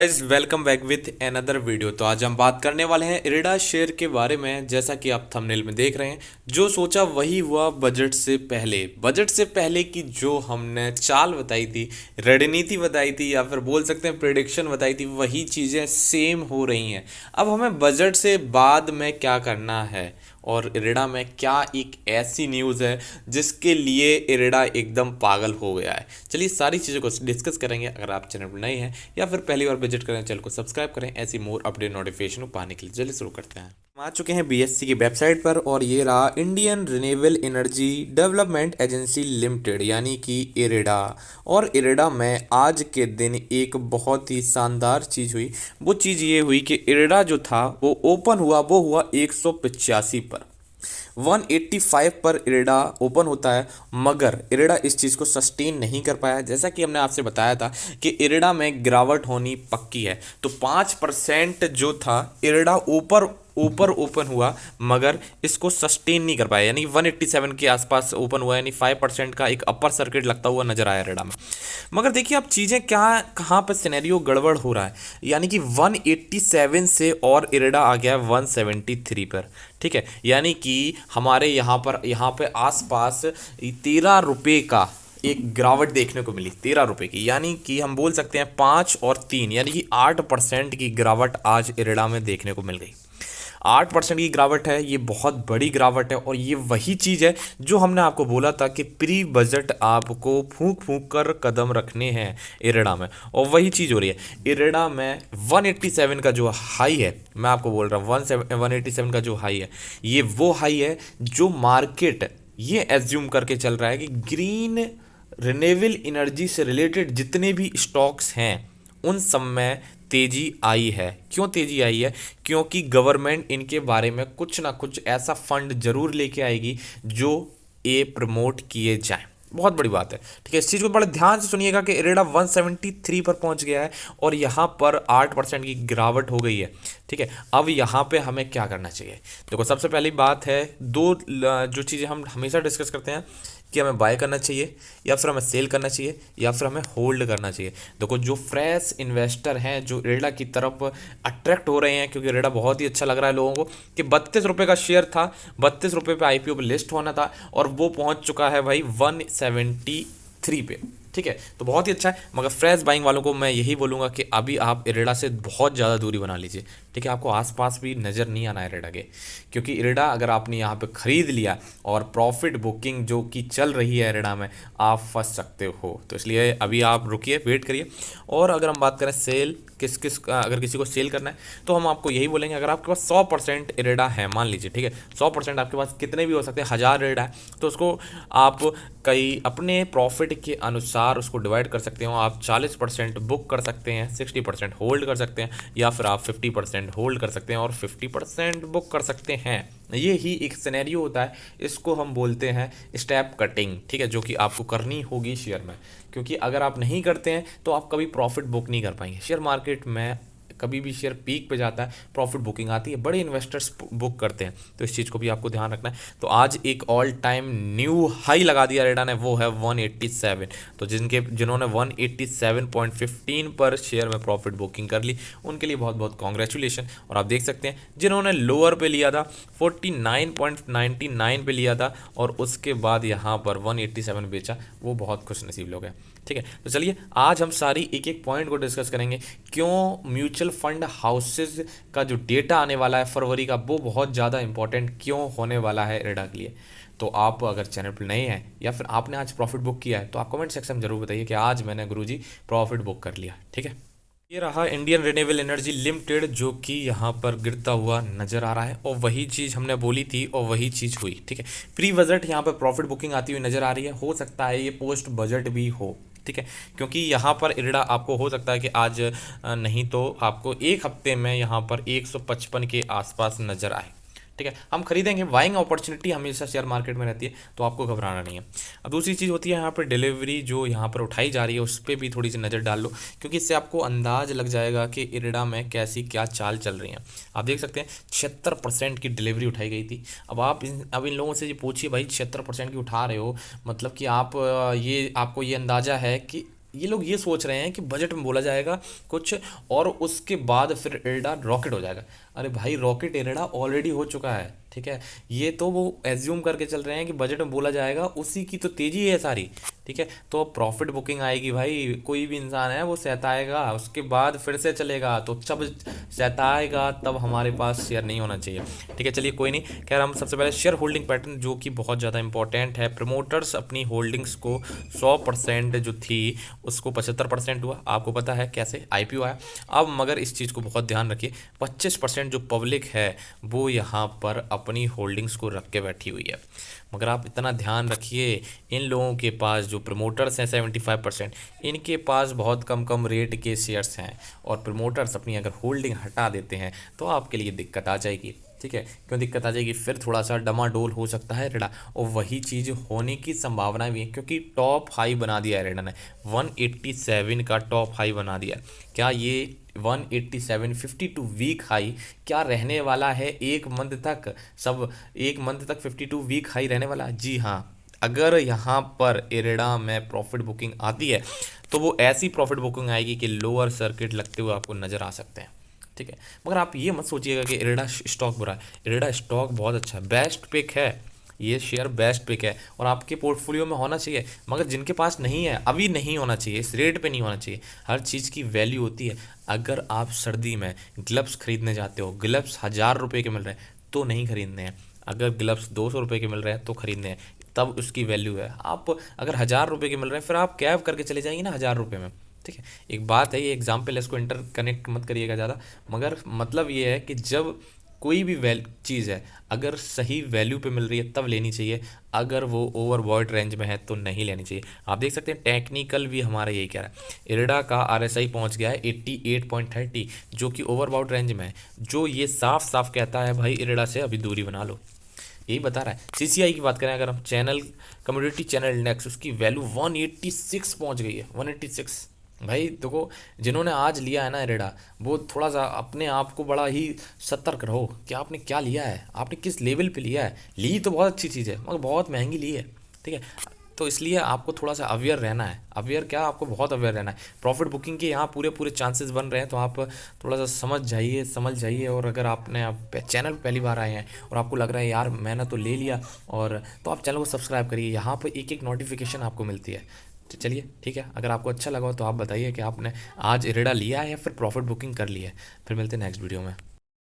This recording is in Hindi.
Guys welcome back with another video. तो आज हम बात करने वाले हैं इरिडा शेयर के बारे में। जैसा कि आप थंबनेल में देख रहे हैं, जो सोचा वही हुआ बजट से पहले की जो हमने चाल बताई थी, रणनीति बताई थी, या फिर बोल सकते हैं प्रिडिक्शन बताई थी, वही चीज़ें सेम हो रही हैं। अब हमें बजट से बाद में क्या करना है और इरिडा में क्या एक ऐसी न्यूज़ है जिसके लिए इरिडा एकदम पागल हो गया है। चलिए सारी चीज़ों को डिस्कस करेंगे। अगर आप चैनल पर नए हैं या फिर पहली बार विजिट करें, चैनल को सब्सक्राइब करें ऐसी मोर अपडेट नोटिफिकेशन पाने के लिए। चलिए शुरू करते हैं। हम आ चुके हैं बीएससी की वेबसाइट पर और ये रहा Indian renewable energy development agency limited यानी कि इरिडा। और इरिडा में आज के दिन एक बहुत ही शानदार चीज़ हुई। वो चीज़ ये हुई कि इरिडा जो था वो ओपन हुआ, वो हुआ 185 पर। 185 पर इरिडा ओपन होता है, मगर इरिडा इस चीज़ को सस्टेन नहीं कर पाया। जैसा कि हमने आपसे बताया था कि इरिडा में गिरावट होनी पक्की है, तो 5% जो था इरिडा ऊपर ऊपर ओपन हुआ, मगर इसको सस्टेन नहीं कर पाया। यानी 187 के आसपास ओपन हुआ, यानी 5% का एक अपर सर्किट लगता हुआ नजर आया इरिडा में। मगर देखिए अब चीज़ें क्या, कहाँ पर सिनेरियो गड़बड़ हो रहा है। यानी कि 187 से और इरिडा आ गया 173 पर। ठीक है, यानी कि हमारे यहाँ पे आसपास 13 रुपये का एक गिरावट देखने को मिली, 13 रुपये की। यानी कि हम बोल सकते हैं 5 और 3 यानी कि 8% की गिरावट आज इरिडा में देखने को मिल गई। 8% की गिरावट है, ये बहुत बड़ी गिरावट है। और ये वही चीज़ है जो हमने आपको बोला था कि प्री बजट आपको फूंक फूंक कर कदम रखने हैं इरिडा में, और वही चीज़ हो रही है। इरिडा में 187 का जो हाई है, मैं आपको बोल रहा हूँ 187 का जो हाई है, ये वो हाई है जो मार्केट ये एज्यूम करके चल रहा है कि ग्रीन रिन्यूएबल एनर्जी से रिलेटेड जितने भी स्टॉक्स हैं उन सब में तेजी आई है। क्यों तेजी आई है? क्योंकि गवर्नमेंट इनके बारे में कुछ ना कुछ ऐसा फंड जरूर लेके आएगी जो ये प्रमोट किए जाए। बहुत बड़ी बात है। ठीक है, इस चीज़ को बड़े ध्यान से सुनिएगा कि इरिडा 173 पर पहुंच गया है और यहाँ पर 8% की गिरावट हो गई है। ठीक है, अब यहाँ पे हमें क्या करना चाहिए? देखो, सबसे पहली बात है, जो चीज़ें हम हमेशा डिस्कस करते हैं कि हमें बाय करना चाहिए या फिर हमें सेल करना चाहिए या फिर हमें होल्ड करना चाहिए। देखो, जो फ्रेश इन्वेस्टर हैं जो इरिडा की तरफ अट्रैक्ट हो रहे हैं, क्योंकि इरिडा बहुत ही अच्छा लग रहा है लोगों को कि 32 रुपये का शेयर था, 32 रुपये पे आईपीओ पे लिस्ट होना था और वो पहुंच चुका है भाई 173 पे। ठीक है, तो बहुत ही अच्छा है। मगर फ्रेश बाइंग वालों को मैं यही बोलूँगा कि अभी आप इरिडा से बहुत ज़्यादा दूरी बना लीजिए। ठीक है, आपको आसपास भी नज़र नहीं आना है इरिडा के, क्योंकि इरिडा अगर आपने यहाँ पे ख़रीद लिया और प्रॉफिट बुकिंग जो कि चल रही है इरिडा में, आप फंस सकते हो। तो इसलिए अभी आप रुकिए, वेट करिए। और अगर हम बात करें सेल, अगर किसी को सेल करना है तो हम आपको यही बोलेंगे, अगर आपके पास 100% इरिडा है, मान लीजिए, ठीक है, 100% आपके पास कितने भी हो सकते हैं, 1000 इरिडा है, तो उसको आप कई अपने प्रॉफिट के अनुसार उसको डिवाइड कर सकते हो। आप 40% बुक कर सकते हैं, 60% होल्ड कर सकते हैं, या फिर आप 50% होल्ड कर सकते हैं और 50% बुक कर सकते हैं। ये ही एक सिनेरियो होता है, इसको हम बोलते हैं स्टेप कटिंग। ठीक है, जो कि आपको करनी होगी शेयर में, क्योंकि अगर आप नहीं करते हैं तो आप कभी प्रॉफिट बुक नहीं कर पाएंगे। शेयर मार्केट में कभी भी शेयर पीक पे जाता है, प्रॉफिट बुकिंग आती है, बड़े इन्वेस्टर्स बुक करते हैं, तो इस चीज़ को भी आपको ध्यान रखना है। तो आज एक ऑल टाइम न्यू हाई लगा दिया इरिडा ने, वो है 187। तो जिन्होंने 187.15 पर शेयर में प्रॉफिट बुकिंग कर ली, उनके लिए बहुत बहुत कॉन्ग्रेचुलेशन। और आप देख सकते हैं जिन्होंने लोअर पे लिया था, 49.99 पे लिया था और उसके बाद यहाँ पर 187 बेचा, वो बहुत खुश नसीब लोग हैं। ठीक है, तो चलिए आज हम सारी एक एक पॉइंट को डिस्कस करेंगे। क्यों म्यूचुअल फंड हाउसेज का जो डेटा आने वाला है फरवरी का, वो बहुत ज़्यादा इंपॉर्टेंट क्यों होने वाला है इरिडा के लिए। तो आप अगर चैनल पर नए हैं या फिर आपने आज प्रॉफिट बुक किया है, तो आप कमेंट सेक्शन में जरूर बताइए कि आज मैंने गुरुजी प्रॉफिट बुक कर लिया। ठीक है, ये रहा इंडियन रिन्यूएबल एनर्जी लिमिटेड, जो कि यहाँ पर गिरता हुआ नजर आ रहा है, और वही चीज़ हमने बोली थी और वही चीज़ हुई। ठीक है, प्री बजट यहाँ पर प्रॉफिट बुकिंग आती हुई नजर आ रही है। हो सकता है ये पोस्ट बजट भी हो। ठीक है, क्योंकि यहाँ पर इरिडा आपको हो सकता है कि आज नहीं तो आपको एक हफ्ते में यहाँ पर 155 के आसपास नजर आए। ठीक है, हम खरीदेंगे। बाइंग अपॉर्चुनिटी हमेशा शेयर मार्केट में रहती है, तो आपको घबराना नहीं है। अब दूसरी चीज़ होती है यहाँ पर डिलीवरी जो यहाँ पर उठाई जा रही है, उस पर भी थोड़ी सी नज़र डाल लो, क्योंकि इससे आपको अंदाज लग जाएगा कि इरिडा में कैसी क्या चाल चल रही है। आप देख सकते हैं 76% की डिलीवरी उठाई गई थी। अब इन लोगों से ये पूछिए भाई, 76% की उठा रहे हो, मतलब कि आप ये आपको ये अंदाज़ा है कि ये लोग ये सोच रहे हैं कि बजट में बोला जाएगा कुछ और उसके बाद फिर इरडा रॉकेट हो जाएगा। अरे भाई, रॉकेट इरडा ऑलरेडी हो चुका है, ठीक है। ये तो वो एज्यूम करके चल रहे हैं कि बजट में बोला जाएगा, उसी की तो तेजी है सारी, ठीक है। तो अब प्रॉफिट बुकिंग आएगी भाई, कोई भी इंसान है वो सहताएगा, उसके बाद फिर से चलेगा, तो जब सहताएगा तब हमारे पास शेयर नहीं होना चाहिए, ठीक है। चलिए कोई नहीं, खैर हम सबसे पहले शेयर होल्डिंग पैटर्न जो कि बहुत ज़्यादा इंपॉर्टेंट है। प्रमोटर्स अपनी होल्डिंग्स को 100% जो थी उसको 75% हुआ, आपको पता है कैसे, आईपीओ आया। अब मगर इस चीज़ को बहुत ध्यान रखिए, 25% जो पब्लिक है वो यहाँ पर अपनी होल्डिंग्स को रख के बैठी हुई है। मगर आप इतना ध्यान रखिए, इन लोगों के पास जो प्रमोटर्स हैं 75%, इनके पास बहुत कम कम रेट के शेयर्स हैं, और प्रमोटर्स अपनी अगर होल्डिंग हटा देते हैं तो आपके लिए दिक्कत आ जाएगी, ठीक है। क्यों दिक्कत आ जाएगी, फिर थोड़ा सा डमाडोल हो सकता है रेडा, और वही चीज़ होने की संभावना भी है, क्योंकि टॉप हाई बना दिया है रेडा ने, 187 का टॉप हाई बना दिया। क्या ये 187 52 वीक हाई क्या रहने वाला है एक मंथ तक? सब एक मंथ तक 52 वीक हाई रहने वाला? जी हाँ। अगर यहाँ पर इरेडा में प्रॉफिट बुकिंग आती है तो वो ऐसी प्रॉफिट बुकिंग आएगी कि लोअर सर्किट लगते हुए आपको नज़र आ सकते हैं, ठीक है। मगर आप ये मत सोचिएगा कि इरेडा स्टॉक बुरा है, इरेडा स्टॉक बहुत अच्छा है, बेस्ट पिक है, ये शेयर बेस्ट पिक है और आपके पोर्टफोलियो में होना चाहिए। मगर जिनके पास नहीं है, अभी नहीं होना चाहिए, इस रेट पे नहीं होना चाहिए। हर चीज़ की वैल्यू होती है। अगर आप सर्दी में ग्लव्स खरीदने जाते हो, ग्लव्स 1000 रुपये के मिल रहे हैं तो नहीं खरीदने हैं, अगर ग्लव्स 200 रुपये के मिल रहे हैं तो खरीदने हैं, तब उसकी वैल्यू है। आप अगर 1000 रुपये के मिल रहे हैं फिर आप कैब करके चले जाएंगे ना 1000 रुपये में, ठीक है। एक बात है, ये एग्जाम्पल है, इसको इंटर कनेक्ट मत करिएगा ज़्यादा, मगर मतलब ये है कि जब कोई भी चीज़ है अगर सही वैल्यू पे मिल रही है तब लेनी चाहिए, अगर वो ओवरबॉट रेंज में है तो नहीं लेनी चाहिए। आप देख सकते हैं टेक्निकल भी हमारा यही कह रहा है, इरडा का आरएसआई पहुंच गया है 88.30, जो कि ओवरबॉट रेंज में है, जो ये साफ साफ कहता है भाई इरडा से अभी दूरी बना लो, यही बता रहा है। सीसीआई की बात करें अगर हम, चैनल कम्युनिटी चैनल इंडेक्स, उसकी वैल्यू 186 पहुंच गई है, 186। भाई देखो, जिन्होंने आज लिया है ना रेडा, वो थोड़ा सा अपने आप को बड़ा ही सतर्क रहो कि आपने क्या लिया है, आपने किस लेवल पे लिया है। ली तो बहुत अच्छी चीज़ है मगर बहुत महंगी ली है, ठीक है। तो इसलिए आपको थोड़ा सा अवेयर रहना है, अवेयर क्या, आपको बहुत अवेयर रहना है। प्रॉफिट बुकिंग के यहाँ पूरे पूरे चांसेस बन रहे हैं, तो आप थोड़ा सा समझ जाइए। और अगर आपने आप चैनल पर पहली बार आए हैं और आपको लग रहा है यार मैंने तो ले लिया, और तो आप चैनल को सब्सक्राइब करिए, यहाँ पर एक एक नोटिफिकेशन आपको मिलती है। तो चलिए ठीक है, अगर आपको अच्छा लगा हो तो आप बताइए कि आपने आज इरेडा लिया है या फिर प्रॉफिट बुकिंग कर ली है। फिर मिलते हैं नेक्स्ट वीडियो में।